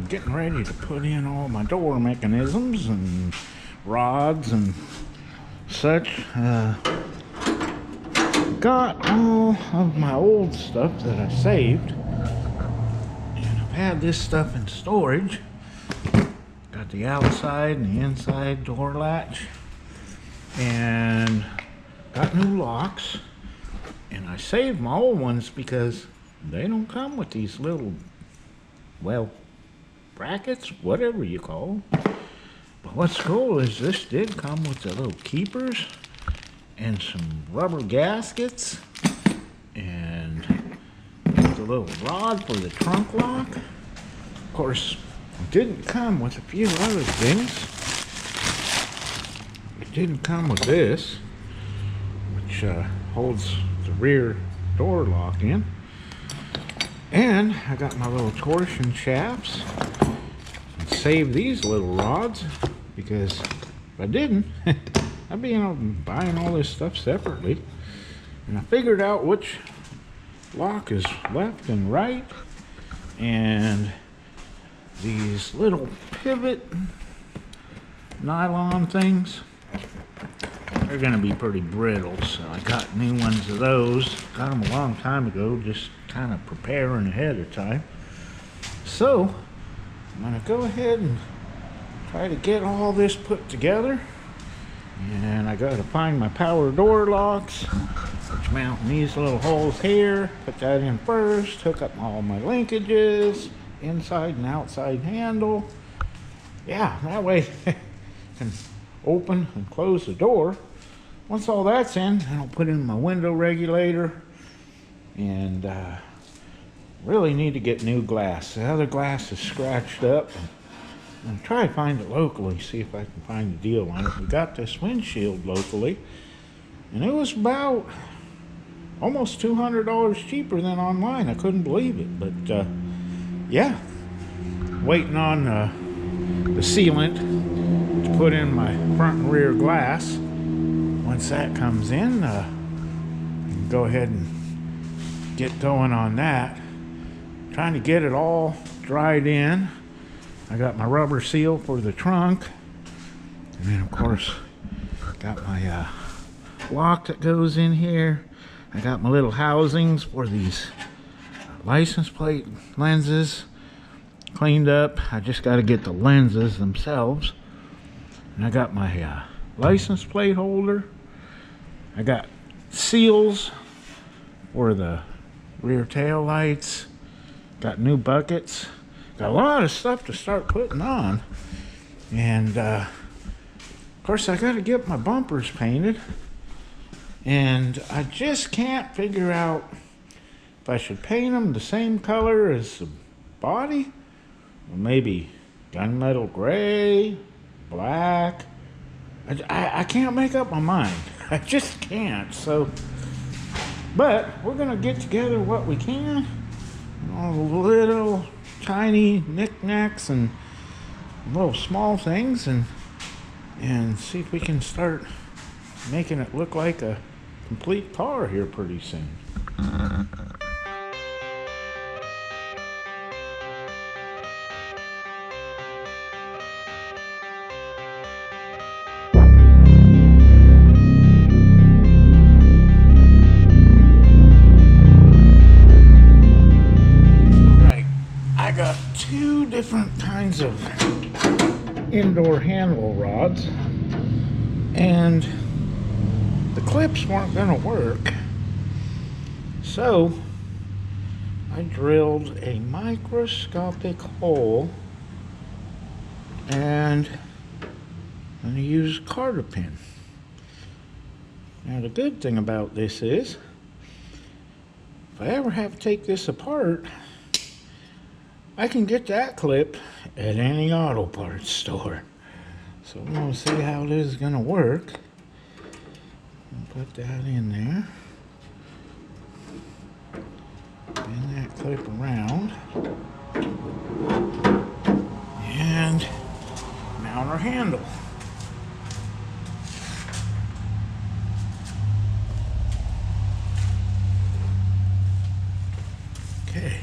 Getting ready to put in all my door mechanisms and rods and such. Got all of my old stuff that I saved, and I've had this stuff in storage. Got the outside and the inside door latch, and got new locks, and I saved my old ones because they don't come with these little, well, brackets, whatever you call them. But what's cool is this did come with the little keepers and some rubber gaskets and the little rod for the trunk lock. Of course, it didn't come with a few other things. It didn't come with this, which holds the rear door lock in. And I got my little torsion shafts. Save these little rods, because if I didn't, I'd be buying all this stuff separately. And I figured out which lock is left and right, and these little pivot nylon things, they're gonna be pretty brittle, so I got new ones of those. Got them a long time ago, just kind of preparing ahead of time. So I'm gonna go ahead and try to get all this put together. And I gotta find my power door locks, which mount in these little holes here. Put that in first, hook up all my linkages, inside and outside handle. Yeah, that way I can open and close the door. Once all that's in, then I'll put in my window regulator, and really need to get new glass. The other glass is scratched up. I'm trying to find it locally, see if I can find a deal on it. We got this windshield locally, and it was about almost $200 cheaper than online. I couldn't believe it, but yeah, waiting on the sealant to put in my front and rear glass. Once that comes in, I can go ahead and get going on that. Trying to get it all dried in. I got my rubber seal for the trunk, and then of course got my lock that goes in here. I got my little housings for these license plate lenses cleaned up. I just got to get the lenses themselves, and I got my license plate holder. I got seals for the rear tail lights. Got new buckets. Got a lot of stuff to start putting on. And of course I got to get my bumpers painted. And I just can't figure out if I should paint them the same color as the body, or maybe gunmetal gray, black. I can't make up my mind. I just can't. So, but we're gonna get together what we can. All the little tiny knickknacks and little small things, and see if we can start making it look like a complete car here pretty soon. Two two different kinds of indoor handle rods, and the clips weren't going to work, so I drilled a microscopic hole and I'm going to use carter pin. Now the good thing about this is, if I ever have to take this apart, I can get that clip at any auto parts store. So I'm going to see how this is going to work. Put that in there. Bend that clip around. And mount our handle. Okay.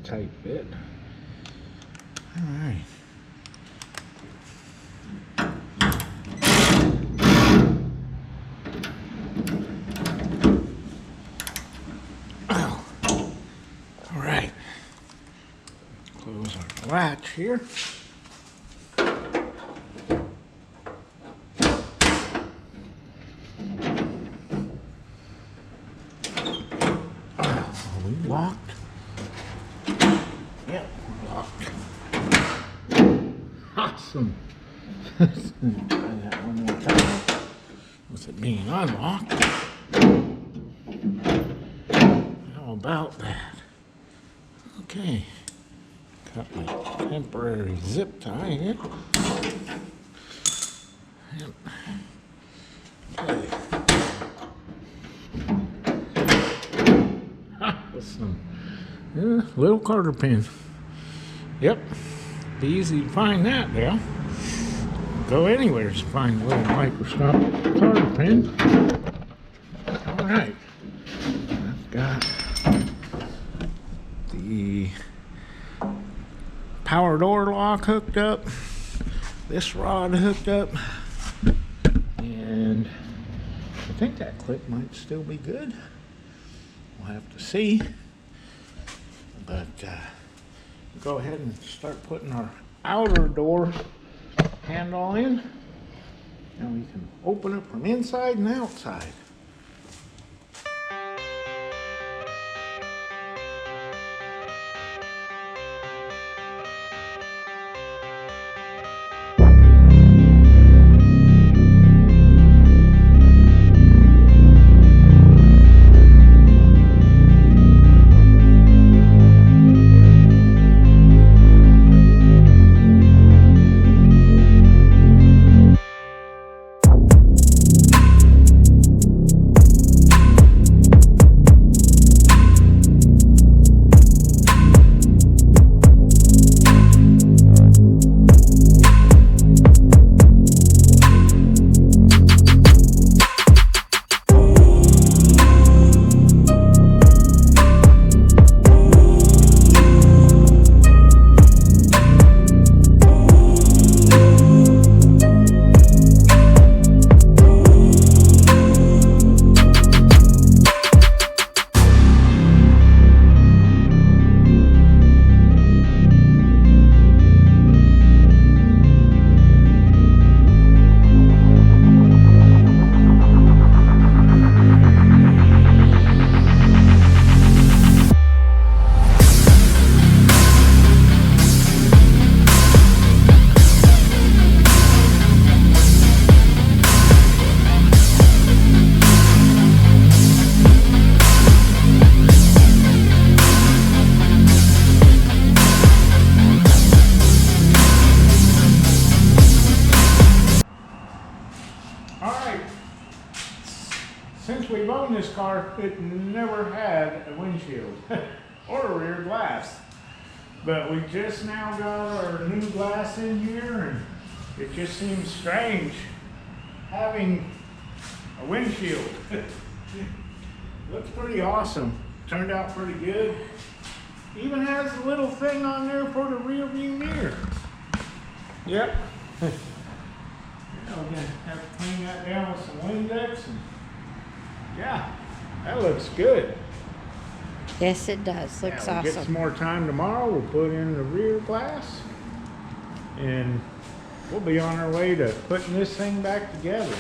Tight fit. All right. Oh. All right. Close our latch here. Are we locked? Yep, locked. Awesome. Let's try that one more time with it being unlocked. How about that? Okay. Got my temporary zip tie here. Yep. Okay. Awesome. Yeah, little carter pin. Yep, be easy to find that now. Go anywhere to find a little microscopic carter pin. All right, I've got the power door lock hooked up, this rod hooked up, and I think that clip might still be good. We'll have to see. But go ahead and start putting our outer door handle in. And we can open it from inside and outside. it never had a windshield or a rear glass. But we just now got our new glass in here, and it just seems strange having a windshield. Looks pretty awesome. Turned out pretty good. Even has a little thing on there for the rear view mirror. Yep. We're gonna have to clean that down with some Windex, and yeah, that looks good. Yes, it does. Looks we'll awesome. Get some more time tomorrow. We'll put in the rear glass, and we'll be on our way to putting this thing back together.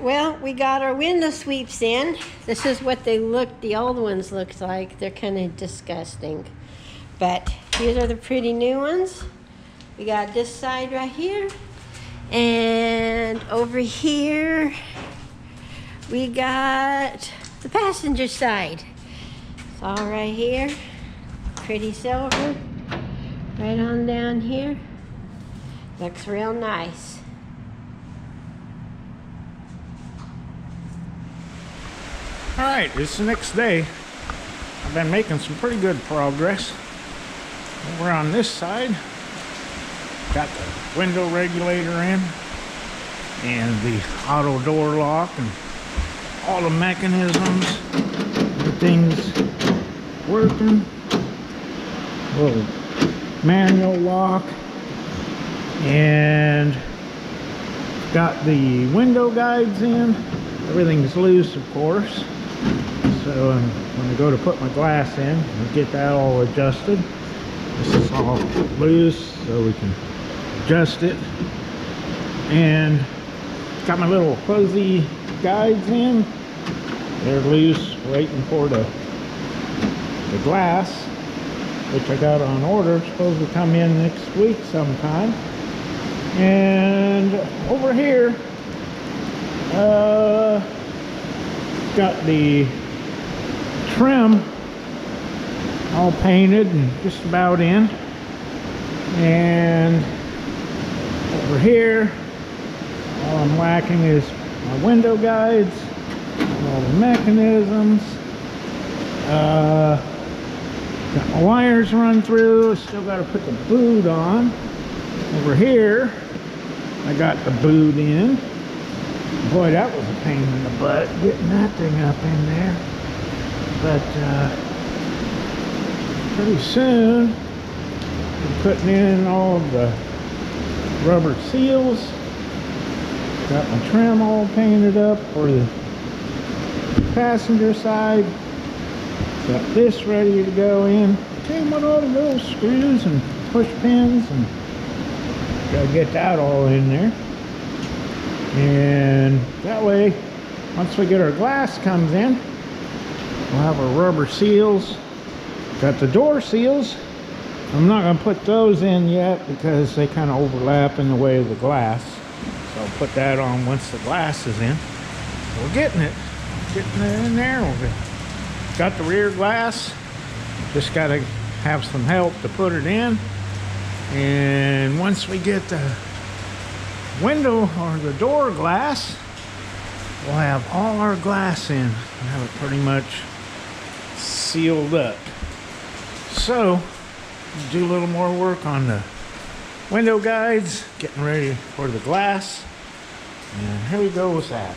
Well, we got our window sweeps in. This is what they look, the old ones looked like. They're kind of disgusting. But here are the pretty new ones. We got this side right here. And over here, we got the passenger side. It's all right here. Pretty silver. Right on down here. Looks real nice. All right, it's the next day. I've been making some pretty good progress. Over on this side, got the window regulator in, and the auto door lock, and all the mechanisms, everything's working. Little manual lock, and got the window guides in. Everything's loose, of course. So when I go to put my glass in, I get that all adjusted. This is all loose, so we can adjust it. And got my little fuzzy guides in. They're loose, waiting for the glass, which I got on order. It's supposed to come in next week sometime. And over here, got the trim all painted and just about in. And over here, all I'm lacking is my window guides, all the mechanisms. Got my wires run through. Still got to put the boot on. Over here, I got the boot in. Boy, that was a pain in the butt getting that thing up in there. But pretty soon, I'm putting in all of the rubber seals. Got my trim all painted up for the passenger side. Got this ready to go in. Came with all the little screws and push pins, and gotta get that all in there. And that way, once we get our glass comes in, we'll have our rubber seals. Got the door seals. I'm not going to put those in yet because they kind of overlap in the way of the glass. So I'll put that on once the glass is in. We're getting it. Getting it in there. Got the rear glass. Just got to have some help to put it in. And once we get the window or the door glass, we'll have all our glass in and have it pretty much sealed up. So do a little more work on the window guides, getting ready for the glass, and here we go with that.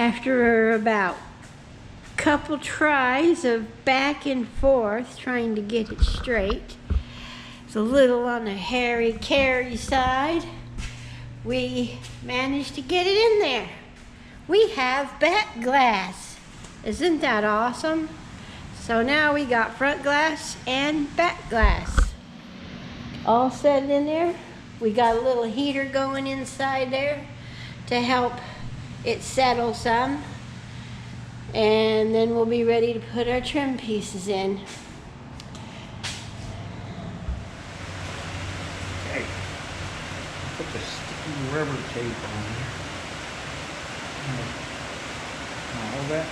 after about couple tries of back and forth trying to get it straight, it's a little on the hairy-carry side, we managed to get it in there. We have back glass. Isn't that awesome? So now we got front glass and back glass all set in there. We got a little heater going inside there to help it settle some. And then we'll be ready to put our trim pieces in. Okay. Put the sticky rubber tape on here. Hold that.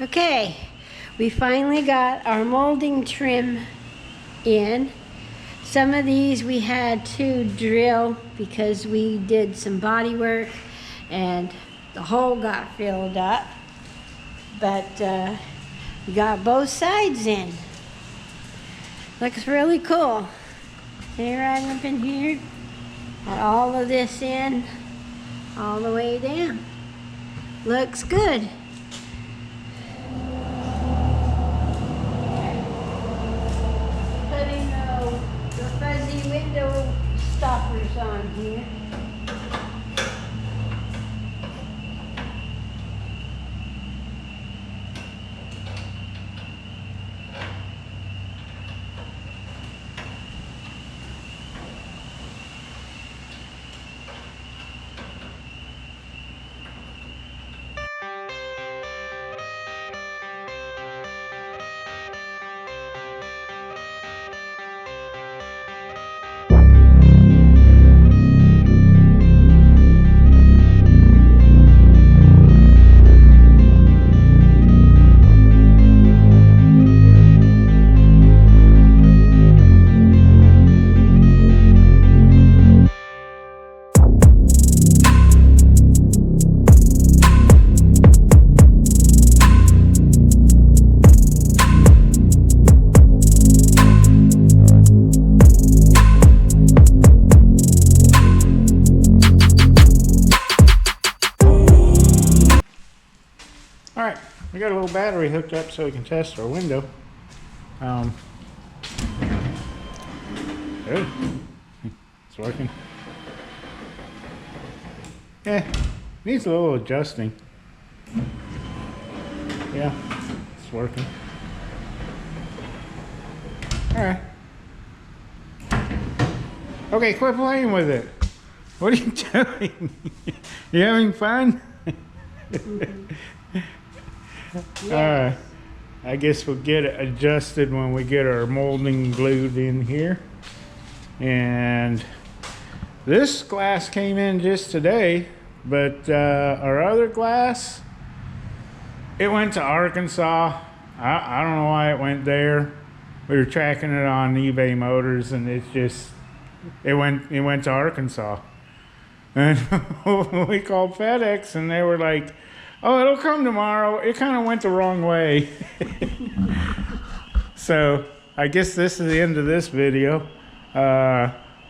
Okay, we finally got our molding trim in. Some of these we had to drill because we did some body work and the hole got filled up. But we got both sides in. Looks really cool. See right up in here? Got all of this in, all the way down. Looks good. Putting the fuzzy window stoppers on here. Alright, we got a little battery hooked up so we can test our window. Oh, it's working. Yeah, needs a little adjusting. Yeah, it's working. Alright. Okay, quit playing with it. What are you doing? You having fun? Alright, I guess we'll get it adjusted when we get our molding glued in here. And this glass came in just today, but our other glass, it went to Arkansas. I don't know why it went there. We were tracking it on eBay Motors, and it went to Arkansas. And we called FedEx, and they were like, Oh, it'll come tomorrow. It kind of went the wrong way. So I guess this is the end of this video.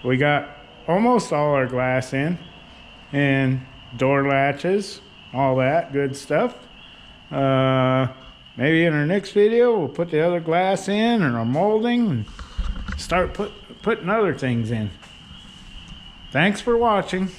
We got almost all our glass in, and door latches, all that good stuff. Maybe in our next video we'll put the other glass in and our molding and start putting other things in. Thanks for watching.